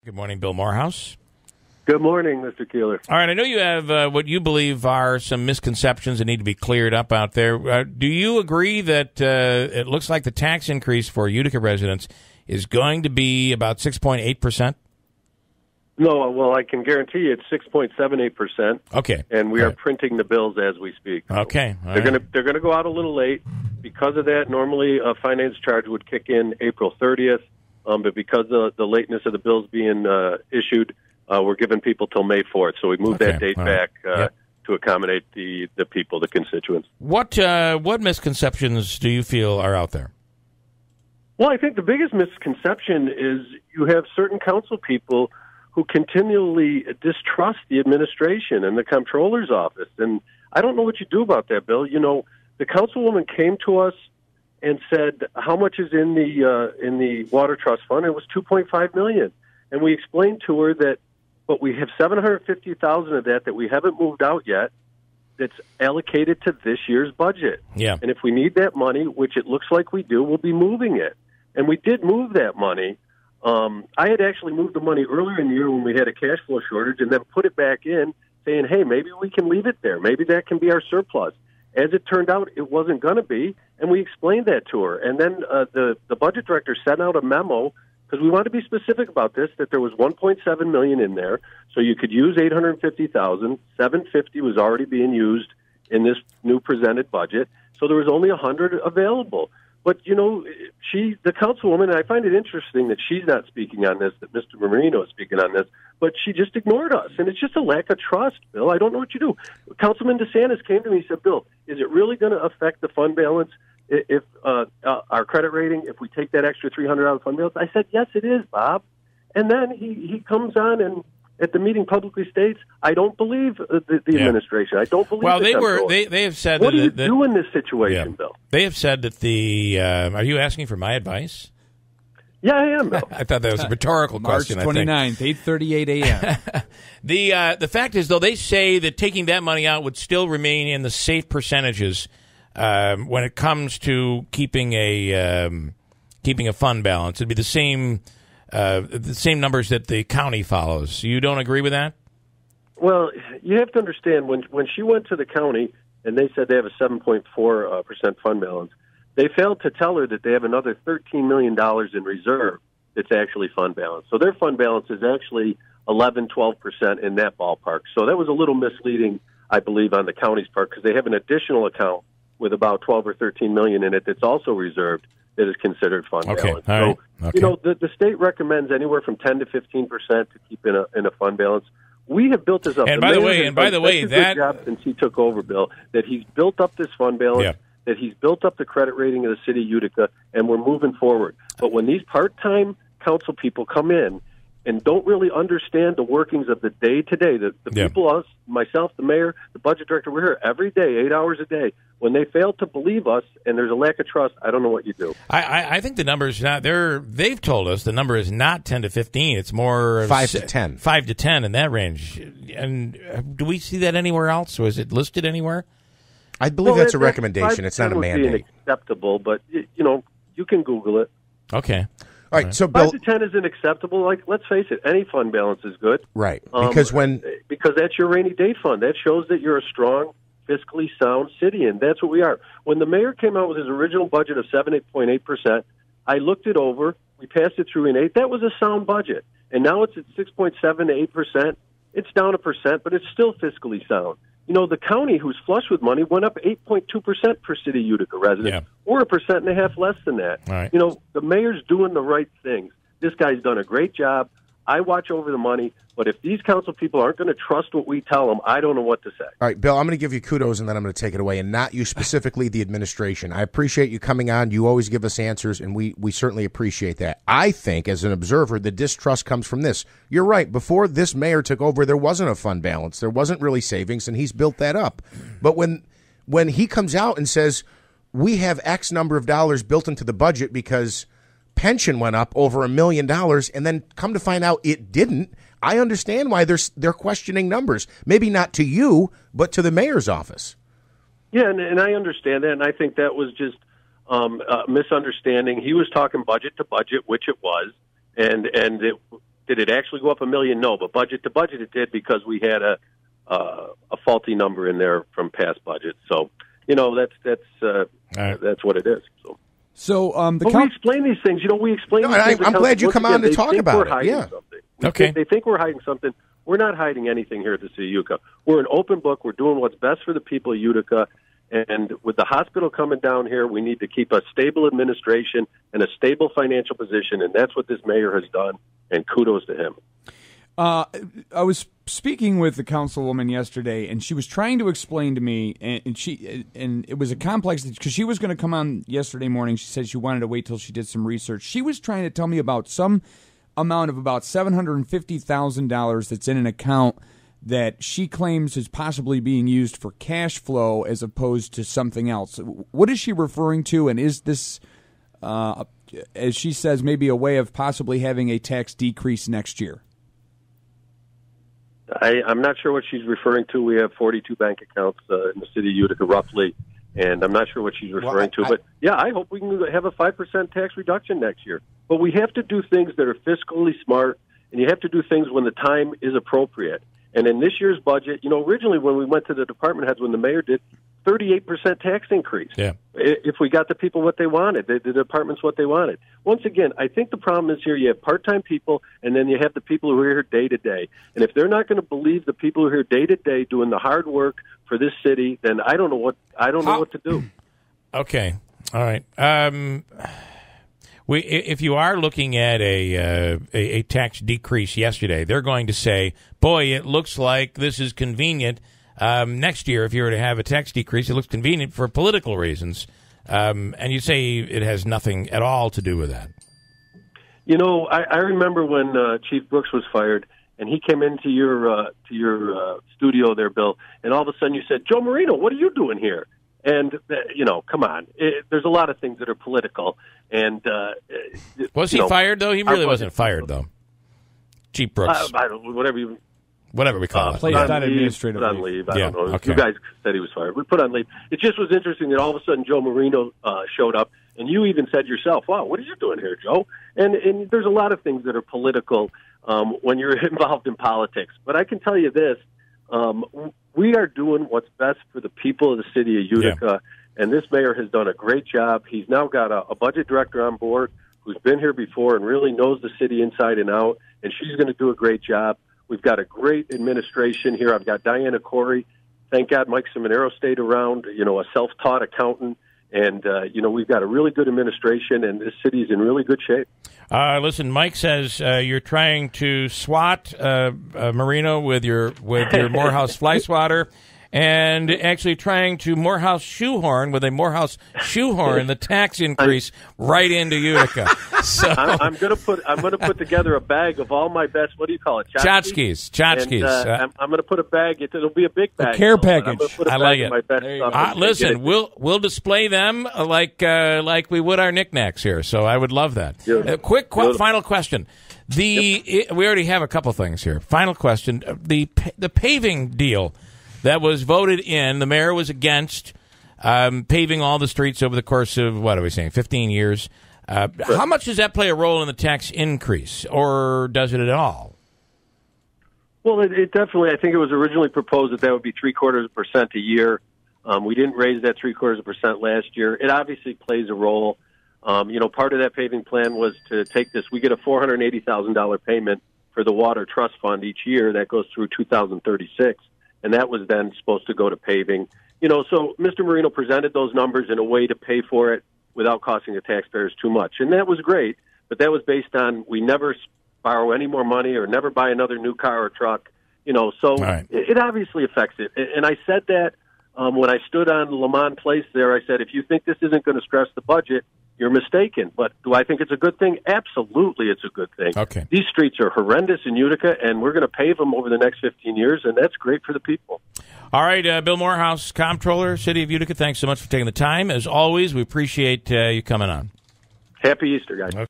Good morning, Bill Morehouse. Good morning, Mr. Keeler. All right, I know you have what you believe are some misconceptions that need to be cleared up out there. Do you agree that it looks like the tax increase for Utica residents is going to be about 6.8%? No, well, I can guarantee you it's 6.78%. Okay, and we are printing the bills as we speak. Okay, they're going to go out a little late because of that. Normally, a finance charge would kick in April 30th, but because of the lateness of the bills being issued, we're giving people till May 4th. So we moved that date back to accommodate the people, the constituents. What misconceptions do you feel are out there? Well, I think the biggest misconception is you have certain council people who continually distrust the administration and the comptroller's office. And I don't know what you do about that, Bill. You know, the councilwoman came to us and said, how much is in the water trust fund? It was $2.5 million. And we explained to her that, but we have $750,000 of that we haven't moved out yet that's allocated to this year's budget. Yeah. And if we need that money, which it looks like we do, we'll be moving it. And we did move that money. I had actually moved the money earlier in the year when we had a cash flow shortage and then put it back in saying, hey, maybe we can leave it there. Maybe that can be our surplus. As it turned out, it wasn't going to be, and we explained that to her. And then the budget director sent out a memo, because we wanted to be specific about this, that there was $1.7 million in there, so you could use $850,000. $750,000 was already being used in this new presented budget, so there was only $100 available. But, you know, the councilwoman, and I find it interesting that she's not speaking on this, that Mr. Marino is speaking on this, but she just ignored us. And it's just a lack of trust, Bill. I don't know what you do. Councilman DeSantis came to me and said, Bill, is it really going to affect the fund balance if our credit rating, if we take that extra $300 out of fund balance? I said, yes, it is, Bob. And then he comes on and at the meeting publicly states, I don't believe the administration. I don't believe. Well, they have said. What do you do in this situation, Bill? They have said that the. Are you asking for my advice? Yeah, I am, Bill. I thought that was a rhetorical question. March 29th, 8:38 a.m. The fact is, though, they say that taking that money out would still remain in the safe percentages when it comes to keeping a fund balance. It'd be the same numbers that the county follows. You don't agree with that? Well, you have to understand, when she went to the county and they said they have a 7.4% fund balance, they failed to tell her that they have another $13 million in reserve that's actually fund balance. So their fund balance is actually 11, 12% in that ballpark. So that was a little misleading, I believe, on the county's part, because they have an additional account with about 12 or 13 million in it that's also reserved that is considered fund balance. So, you know, the state recommends anywhere from 10 to 15% to keep in a fund balance. We have built this up. And by the way, that job since he took over, Bill, that he's built up this fund balance, that he's built up the credit rating of the city of Utica, and we're moving forward. But when these part-time council people come in and don't really understand the workings of the day-to-day, the people, us, myself, the mayor, the budget director, we're here every day, 8 hours a day. When they fail to believe us and there's a lack of trust, I don't know what you do. I think the number is not there. They've told us the number is not 10 to 15. It's more 5 to 10. 5 to 10 in that range. And do we see that anywhere else, or is it listed anywhere? I believe that's a recommendation. It's not a mandate. Acceptable, but you know, you can Google it. Okay. All right. So, Bill, 5 to 10 isn't acceptable. Like, let's face it, any fund balance is good. Right. Because because that's your rainy day fund. That shows that you're a strong, fiscally sound city, and that's what we are. When the mayor came out with his original budget of 7.8%, I looked it over. We passed it through in 8. That was a sound budget. And now it's at 6.7 to 8%. It's down 1%, but it's still fiscally sound. You know, the county, who's flush with money, went up 8.2% for City Utica residents, or 1.5% less than that. Right. You know, the mayor's doing the right things. This guy's done a great job. I watch over the money, but if these council people aren't going to trust what we tell them, I don't know what to say. All right, Bill, I'm going to give you kudos, and then I'm going to take it away, and not you specifically, the administration. I appreciate you coming on. You always give us answers, and we certainly appreciate that. I think, as an observer, the distrust comes from this. You're right. Before this mayor took over, there wasn't a fund balance. There wasn't really savings, and he's built that up. But when he comes out and says, we have X number of dollars built into the budget because pension went up over $1 million, and then come to find out it didn't, I understand why they're questioning numbers. Maybe not to you, but to the mayor's office. Yeah, and I understand that, and I think that was just a misunderstanding. He was talking budget to budget, which it was, and Did it actually go up $1 million? No, but budget to budget it did because we had a faulty number in there from past budgets. So, that's what it is. So we explain these things. We explain these things. I'm glad you come on to talk about it. Yeah. Okay. They think we're hiding something. We're not hiding anything here at the city of Utica. We're an open book. We're doing what's best for the people of Utica. And with the hospital coming down here, we need to keep a stable administration and a stable financial position, and that's what this mayor has done, and kudos to him. I was speaking with the councilwoman yesterday, and she was trying to explain to me, and it was a complex, because she was going to come on yesterday morning. She said she wanted to wait till she did some research. She was trying to tell me about some amount of about $750,000 that's in an account that she claims is possibly being used for cash flow as opposed to something else. What is she referring to, and is this, as she says, maybe a way of possibly having a tax decrease next year? I'm not sure what she's referring to. We have 42 bank accounts in the city of Utica, roughly, and I'm not sure what she's referring to. But, yeah, I hope we can have a 5% tax reduction next year. But we have to do things that are fiscally smart, and you have to do things when the time is appropriate. And in this year's budget, originally when we went to the department heads, when the mayor did, 38% tax increase. Yeah. If we got the people what they wanted, the departments what they wanted. Once again, I think the problem is here you have part-time people, and then you have the people who are here day to day. And if they're not going to believe the people who are here day to day doing the hard work for this city, then I don't know what to do. Okay. All right. If you are looking at a tax decrease yesterday, they're going to say, boy, it looks like this is convenient. Next year, if you were to have a tax decrease, it looks convenient for political reasons. And you say it has nothing at all to do with that. I remember when Chief Brooks was fired, and he came into your studio there, Bill, and all of a sudden you said, Joe Marino, what are you doing here? And, come on. There's a lot of things that are political. And was he fired, though? He really wasn't fired, though. Chief Brooks. Whatever we call it. Put on leave. I don't know. Okay. You guys said he was fired. We put on leave. It just was interesting that all of a sudden Joe Marino showed up, and you even said yourself, wow, what are you doing here, Joe? And there's a lot of things that are political when you're involved in politics. But I can tell you this. We are doing what's best for the people of the city of Utica, and this mayor has done a great job. He's now got a budget director on board who's been here before and really knows the city inside and out, and she's going to do a great job. We've got a great administration here. I've got Diana Corey. Thank God Mike Seminaro stayed around, a self-taught accountant. And, we've got a really good administration, and this city is in really good shape. Listen, Mike says you're trying to swat Marino with your Morehouse fly swatter, and actually trying to Morehouse shoehorn with a Morehouse shoehorn the tax increase right into Utica. So I'm going to put together a bag of all my best. What do you call it? Tchotchkes. And, I'm going to put a bag. It'll be a big bag. A care package. I like it. Listen, we'll display them like we would our knickknacks here. So I would love that. Quick final question. We already have a couple things here. Final question: the paving deal that was voted in, the mayor was against paving all the streets over the course of, 15 years. How much does that play a role in the tax increase, or does it at all? Well, it definitely, I think it was originally proposed that would be 0.75% a year. We didn't raise that 0.75% last year. It obviously plays a role. Part of that paving plan was to take this. We get a $480,000 payment for the Water Trust Fund each year. That goes through 2036. And that was then supposed to go to paving. So Mr. Marino presented those numbers in a way to pay for it without costing the taxpayers too much. And that was great, but that was based on we never borrow any more money or never buy another new car or truck. So right. It obviously affects it. And I said that when I stood on Lamont Place there, I said, if you think this isn't going to stress the budget, you're mistaken. But do I think it's a good thing? Absolutely, it's a good thing. Okay. These streets are horrendous in Utica, and we're going to pave them over the next 15 years, and that's great for the people. All right, Bill Morehouse, Comptroller, City of Utica, thanks so much for taking the time. As always, we appreciate you coming on. Happy Easter, guys. Okay.